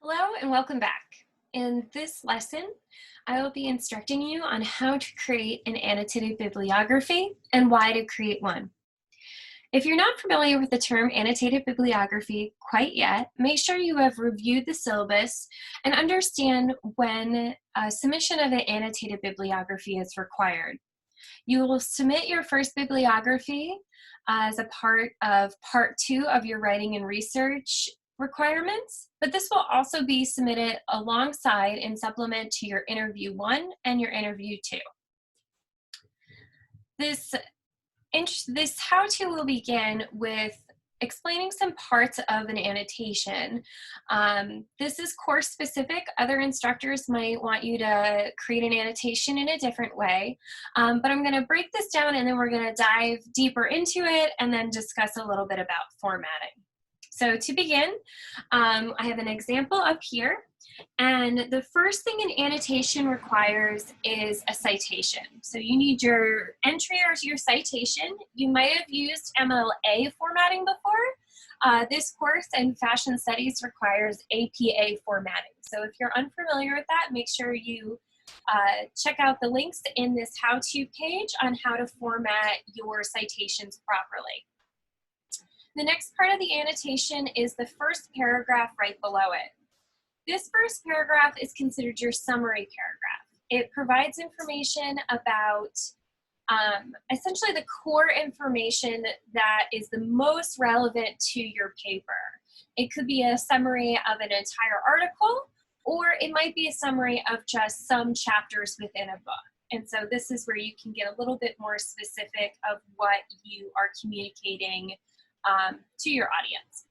Hello and welcome back. In this lesson, I will be instructing you on how to create an annotated bibliography and why to create one. If you're not familiar with the term annotated bibliography quite yet, make sure you have reviewed the syllabus and understand when a submission of an annotated bibliography is required. You will submit your first bibliography as a part of part 2 of your writing and research requirements, but this will also be submitted alongside and supplement to your interview 1 and your interview 2. This how-to will begin with explaining some parts of an annotation. This is course specific. Other instructors might want you to create an annotation in a different way, but I'm going to break this down and then we're going to dive deeper into it and then discuss a little bit about formatting. So to begin, I have an example up here, and the first thing an annotation requires is a citation. So you need your entry or your citation. You might have used MLA formatting before. This course in Fashion Studies requires APA formatting. So if you're unfamiliar with that, make sure you check out the links in this how-to page on how to format your citations properly. The next part of the annotation is the first paragraph right below it. This first paragraph is considered your summary paragraph. It provides information about essentially the core information that is the most relevant to your paper. It could be a summary of an entire article, or it might be a summary of just some chapters within a book. And so this is where you can get a little bit more specific of what you are communicating to your audience.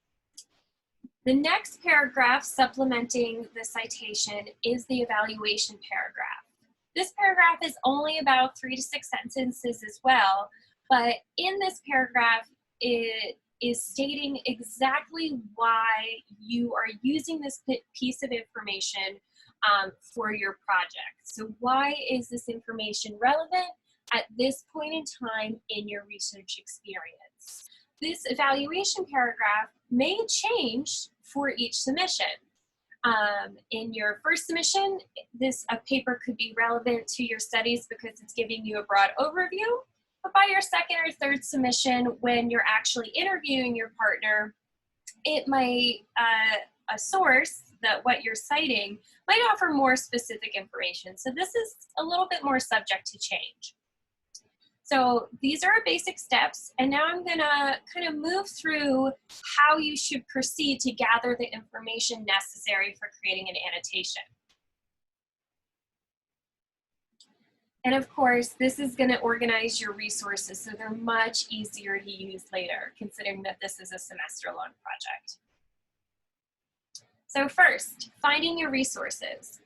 The next paragraph supplementing the citation is the evaluation paragraph. This paragraph is only about 3 to 6 sentences as well, but in this paragraph it is stating exactly why you are using this piece of information for your project. So why is this information relevant at this point in time in your research experience? This evaluation paragraph may change for each submission. In your first submission, a paper could be relevant to your studies because it's giving you a broad overview, but by your second or third submission, when you're actually interviewing your partner, it might, a source that what you're citing might offer more specific information. So this is a little bit more subject to change. So these are our basic steps, and now I'm gonna kind of move through how you should proceed to gather the information necessary for creating an annotation. And of course, this is gonna organize your resources so they're much easier to use later, considering that this is a semester-long project. So first, finding your resources.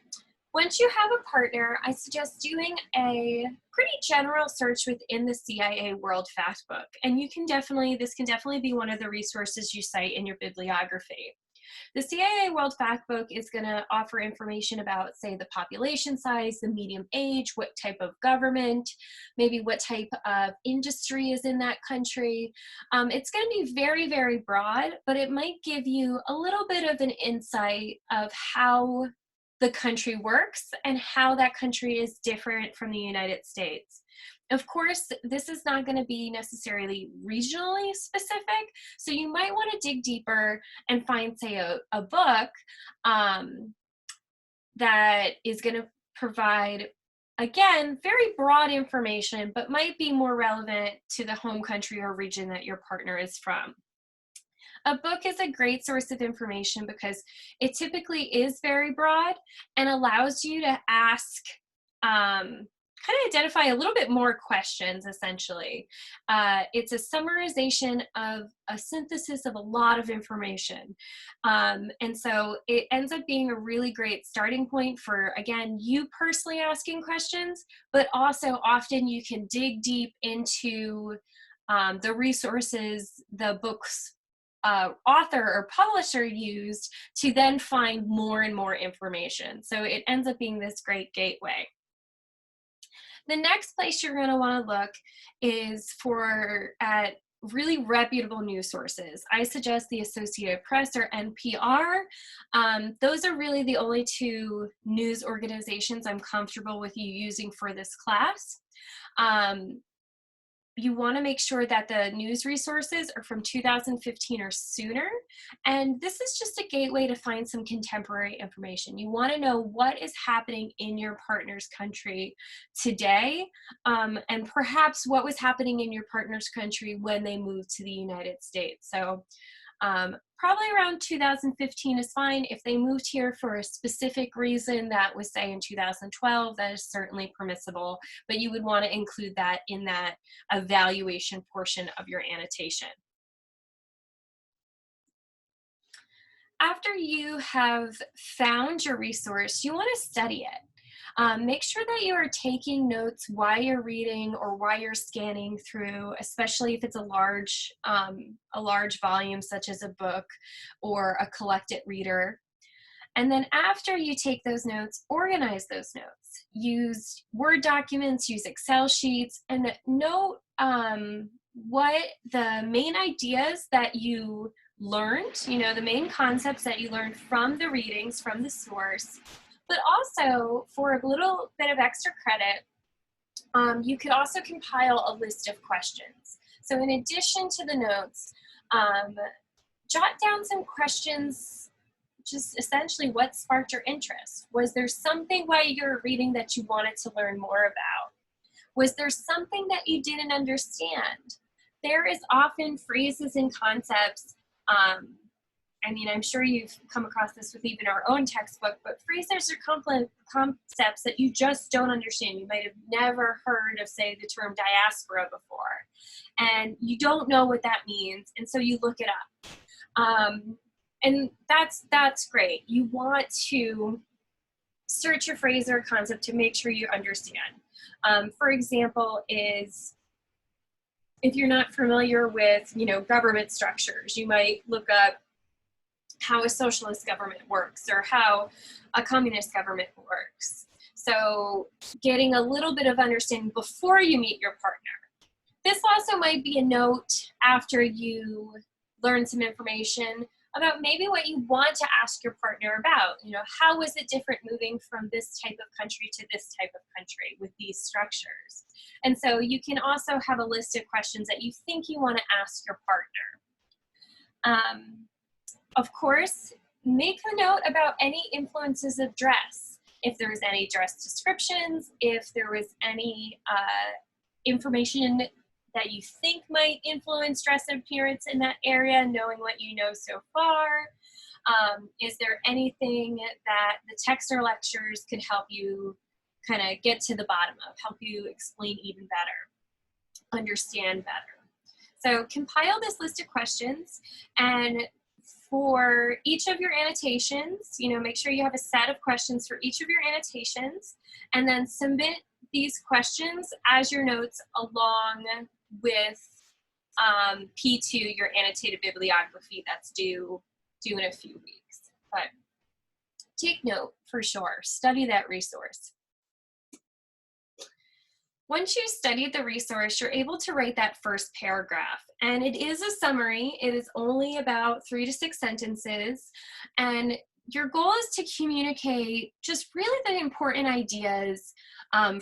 Once you have a partner, I suggest doing a pretty general search within the CIA World Factbook. And this can definitely be one of the resources you cite in your bibliography. The CIA World Factbook is going to offer information about, say, the population size, the median age, what type of government, maybe what type of industry is in that country. It's going to be very, very broad, but it might give you a little bit of an insight of how the country works and how that country is different from the United States. Of course, this is not going to be necessarily regionally specific, so you might want to dig deeper and find, say, a book that is going to provide, again, very broad information, but might be more relevant to the home country or region that your partner is from. A book is a great source of information because it typically is very broad and allows you to ask, kind of identify a little bit more questions, essentially. It's a summarization of a synthesis of a lot of information. And so it ends up being a really great starting point for, again, you personally asking questions, but also often you can dig deep into the resources the book's author or publisher used to then find more and more information. So it ends up being this great gateway. The next place you're going to want to look is at really reputable news sources. I suggest the Associated Press or NPR. Those are really the only two news organizations I'm comfortable with you using for this class. You want to make sure that the news resources are from 2015 or sooner. And this is just a gateway to find some contemporary information. You want to know what is happening in your partner's country today, and perhaps what was happening in your partner's country when they moved to the United States. So probably around 2015 is fine. If they moved here for a specific reason that was, say, in 2012, that is certainly permissible, but you would want to include that in that evaluation portion of your annotation. After you have found your resource, you want to study it. Make sure that you are taking notes while you're reading or while you're scanning through, especially if it's a large volume such as a book or a collected reader. And then after you take those notes, organize those notes. Use Word documents, use Excel sheets, and note what the main ideas that you learned, the main concepts that you learned from the readings, from the source. But also, for a little bit of extra credit, you could also compile a list of questions. So in addition to the notes, jot down some questions, just essentially what sparked your interest. Was there something while you were reading that you wanted to learn more about? Was there something that you didn't understand? There is often phrases and concepts, I'm sure you've come across this with even our own textbook, but phrases or concepts that you just don't understand. You might have never heard of, say, the term diaspora before, and you don't know what that means, and so you look it up. And that's great. You want to search your phrase or concept to make sure you understand. For example, is if you're not familiar with, government structures, you might look up how a socialist government works or how a communist government works. So getting a little bit of understanding before you meet your partner. This also might be a note after you learn some information about maybe what you want to ask your partner about. How was it different moving from this type of country to this type of country with these structures? And so you can also have a list of questions that you think you want to ask your partner. Of course, make a note about any influences of dress. If there was any dress descriptions, if there was any information that you think might influence dress appearance in that area, knowing what you know so far. Is there anything that the text or lectures could help you kind of get to the bottom of, help you explain even better, understand better? So compile this list of questions, and for each of your annotations, make sure you have a set of questions for each of your annotations, and then submit these questions as your notes along with P2, your annotated bibliography that's due in a few weeks. But take note for sure, study that resource. Once you studied the resource, you're able to write that first paragraph. And it is a summary. It is only about 3 to 6 sentences. And your goal is to communicate just really the important ideas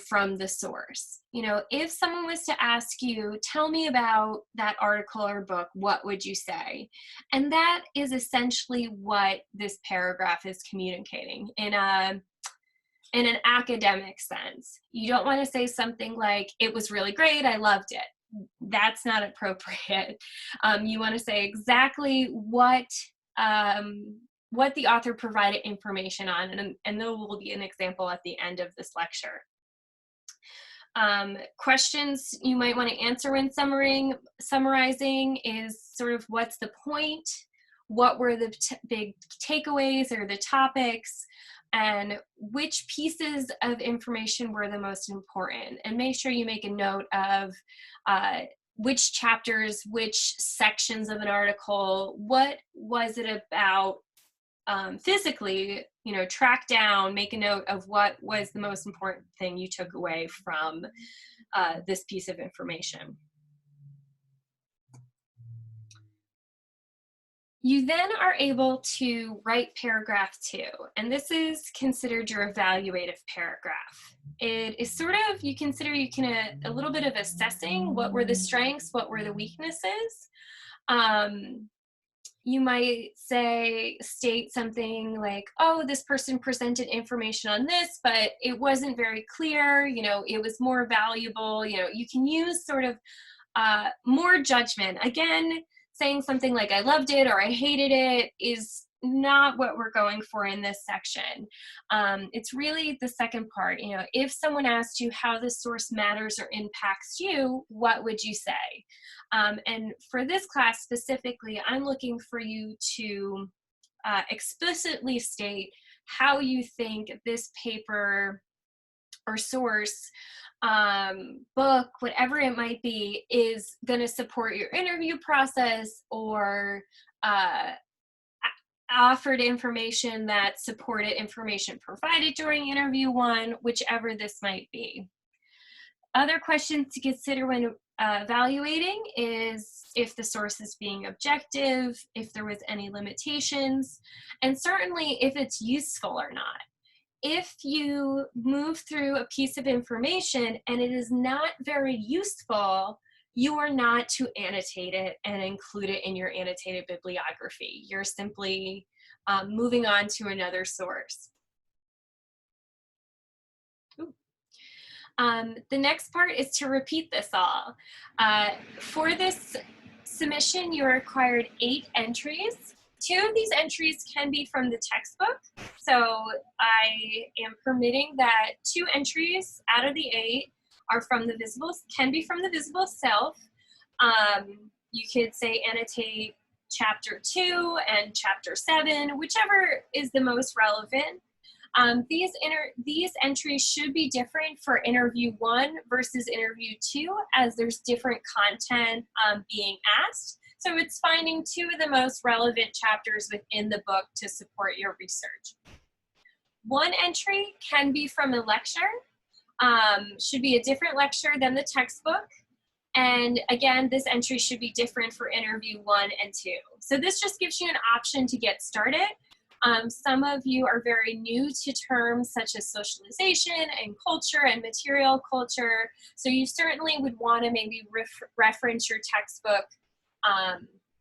from the source. If someone was to ask you, tell me about that article or book, what would you say? And that is essentially what this paragraph is communicating in an academic sense. You don't want to say something like, it was really great, I loved it. That's not appropriate. You want to say exactly what the author provided information on, and there will be an example at the end of this lecture. Questions you might want to answer when summarizing is sort of, what's the point? What were the big takeaways or the topics? And which pieces of information were the most important? And make sure you make a note of which chapters, which sections of an article, what was it about physically, track down, make a note of what was the most important thing you took away from this piece of information. You then are able to write paragraph 2, and this is considered your evaluative paragraph. It is sort of, you consider you can a little bit of assessing what were the strengths, what were the weaknesses. You might state something like, oh, this person presented information on this, but it wasn't very clear, it was more valuable. You can use sort of more judgment. Again, saying something like I loved it or I hated it is not what we're going for in this section. It's really the second part. If someone asked you how this source matters or impacts you, what would you say? And for this class specifically, I'm looking for you to explicitly state how you think this paper or source, book, whatever it might be, is going to support your interview process or offered information that supported information provided during interview 1, whichever this might be. Other questions to consider when evaluating is if the source is being objective, if there was any limitations, and certainly if it's useful or not. If you move through a piece of information and it is not very useful, you are not to annotate it and include it in your annotated bibliography. You're simply moving on to another source. The next part is to repeat this all. For this submission, you are required 8 entries. 2 of these entries can be from the textbook. So I am permitting that 2 entries out of the 8 are from the visible, can be from the visible self. You could say annotate chapter 2 and chapter 7, whichever is the most relevant. These entries should be different for interview 1 versus interview 2, as there's different content being asked. So it's finding 2 of the most relevant chapters within the book to support your research. 1 entry can be from a lecture, should be a different lecture than the textbook. And again, this entry should be different for interview 1 and 2. So this just gives you an option to get started. Some of you are very new to terms such as socialization and culture and material culture. So you certainly would want to maybe reference your textbook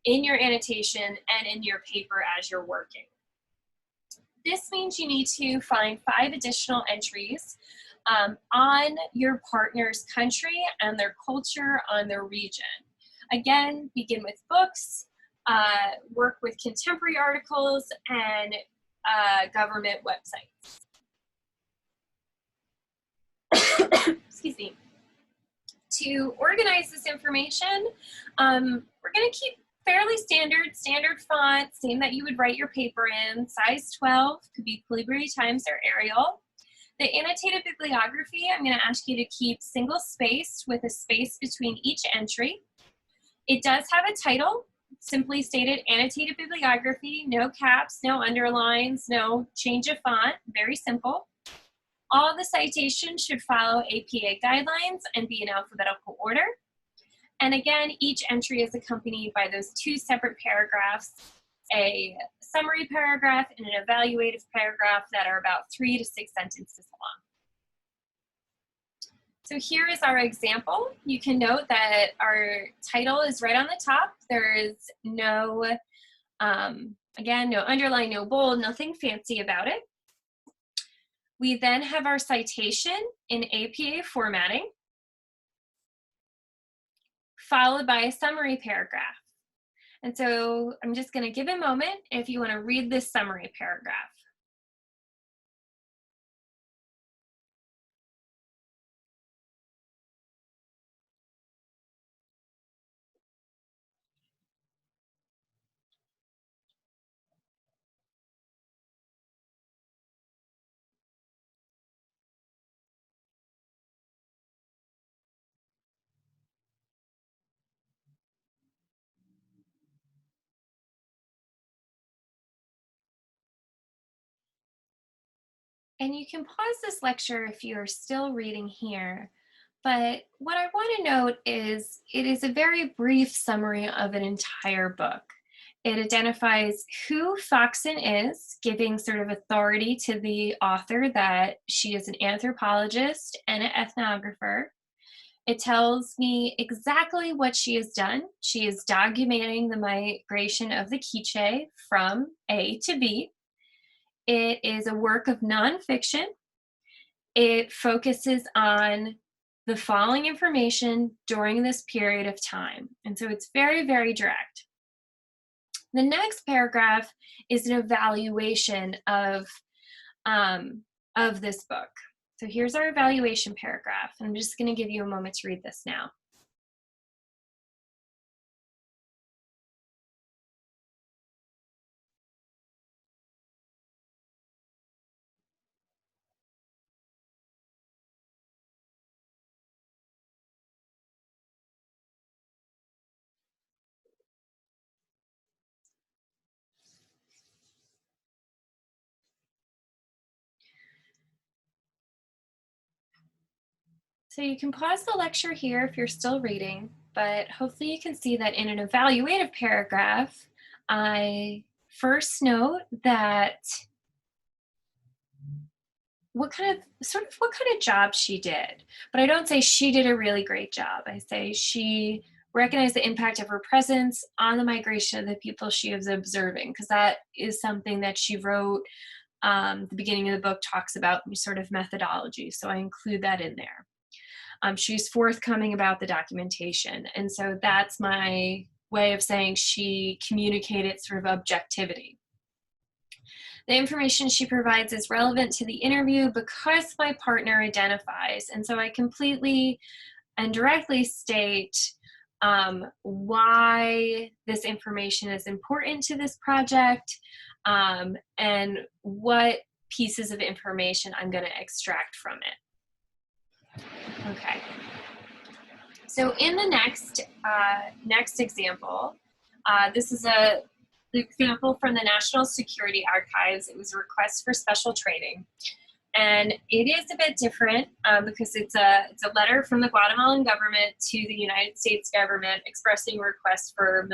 in your annotation and in your paper as you're working. This means you need to find 5 additional entries on your partner's country and their culture, on their region. Again, begin with books, work with contemporary articles, and government websites. Excuse me. To organize this information, we're going to keep fairly standard font, same that you would write your paper in, size 12, could be Calibri, Times, or Arial. The annotated bibliography, I'm going to ask you to keep single-spaced with a space between each entry. It does have a title, simply stated annotated bibliography, no caps, no underlines, no change of font, very simple. All the citations should follow APA guidelines and be in alphabetical order. And again, each entry is accompanied by those 2 separate paragraphs, a summary paragraph and an evaluative paragraph that are about 3 to 6 sentences long. So here is our example. You can note that our title is right on the top. There is no, again, no underline, no bold, nothing fancy about it. We then have our citation in APA formatting, followed by a summary paragraph. And so I'm just going to give a moment if you want to read this summary paragraph. And you can pause this lecture if you are still reading here. But what I want to note is it is a very brief summary of an entire book. It identifies who Foxen is, giving sort of authority to the author that she is an anthropologist and an ethnographer. It tells me exactly what she has done. She is documenting the migration of the Quiche from A to B. It is a work of nonfiction. It focuses on the following information during this period of time. And so it's very, very direct. The next paragraph is an evaluation of this book. So here's our evaluation paragraph. I'm just going to give you a moment to read this now. So you can pause the lecture here if you're still reading, but hopefully you can see that in an evaluative paragraph, I first note that what kind of job she did. But I don't say she did a really great job. I say she recognized the impact of her presence on the migration of the people she was observing, because that is something that she wrote. The beginning of the book talks about sort of methodology, so I include that in there. She's forthcoming about the documentation, and so that's my way of saying she communicated sort of objectivity. The information she provides is relevant to the interview because my partner identifies, and so I completely and directly state why this information is important to this project, and what pieces of information I'm going to extract from it. Okay. So in the next example, this is the example from the National Security Archives. It was a request for special training. And it is a bit different because it's a letter from the Guatemalan government to the United States government expressing a request for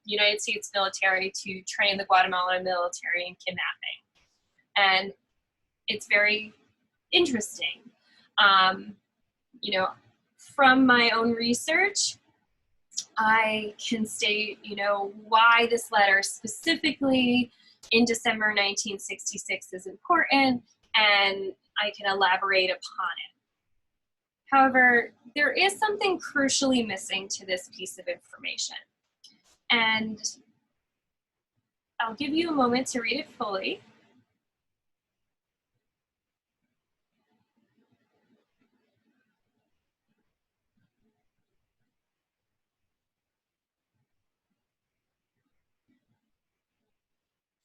United States military to train the Guatemalan military in kidnapping. And it's very interesting. You know, from my own research, I can state, why this letter specifically in December 1966 is important, and I can elaborate upon it. However, there is something crucially missing to this piece of information, and I'll give you a moment to read it fully.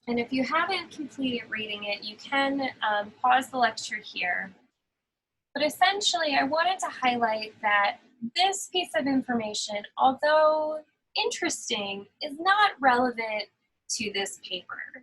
And if you haven't completed reading it, you can pause the lecture here. But essentially, I wanted to highlight that this piece of information, although interesting, is not relevant to this paper.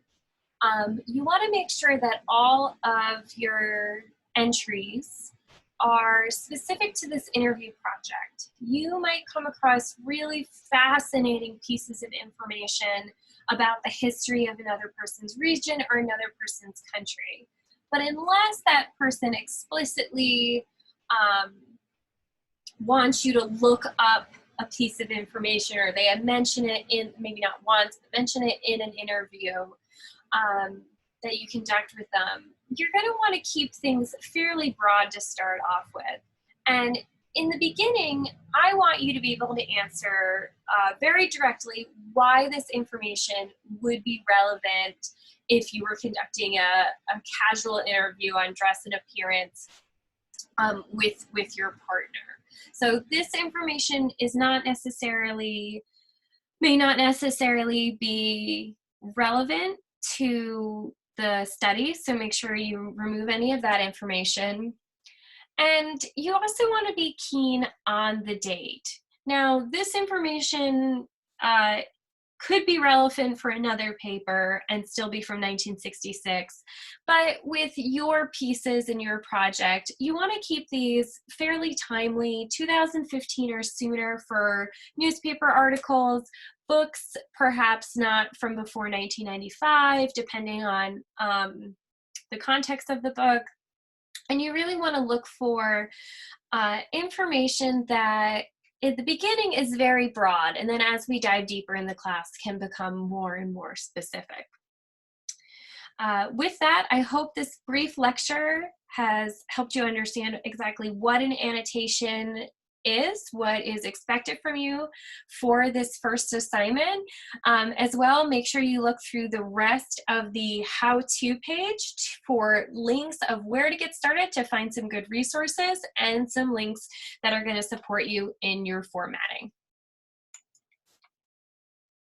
You want to make sure that all of your entries are specific to this interview project. You might come across really fascinating pieces of information about the history of another person's region or another person's country. But unless that person explicitly wants you to look up a piece of information, or they mention it in, maybe not once, but mention it in an interview that you conduct with them, you're going to want to keep things fairly broad to start off with. And in the beginning, I want you to be able to answer very directly why this information would be relevant if you were conducting a casual interview on dress and appearance with your partner. So this information is may not necessarily be relevant to the study, so make sure you remove any of that information. And you also want to be keen on the date. Now, this information could be relevant for another paper and still be from 1966. But with your pieces in your project, you want to keep these fairly timely, 2015 or sooner for newspaper articles, books perhaps not from before 1995, depending on the context of the book. And you really want to look for information that at the beginning is very broad, and then as we dive deeper in the class can become more and more specific. With that, I hope this brief lecture has helped you understand exactly what an annotation is, what is expected from you for this first assignment. As well, make sure you look through the rest of the how-to page for links of where to get started to find some good resources and some links that are going to support you in your formatting.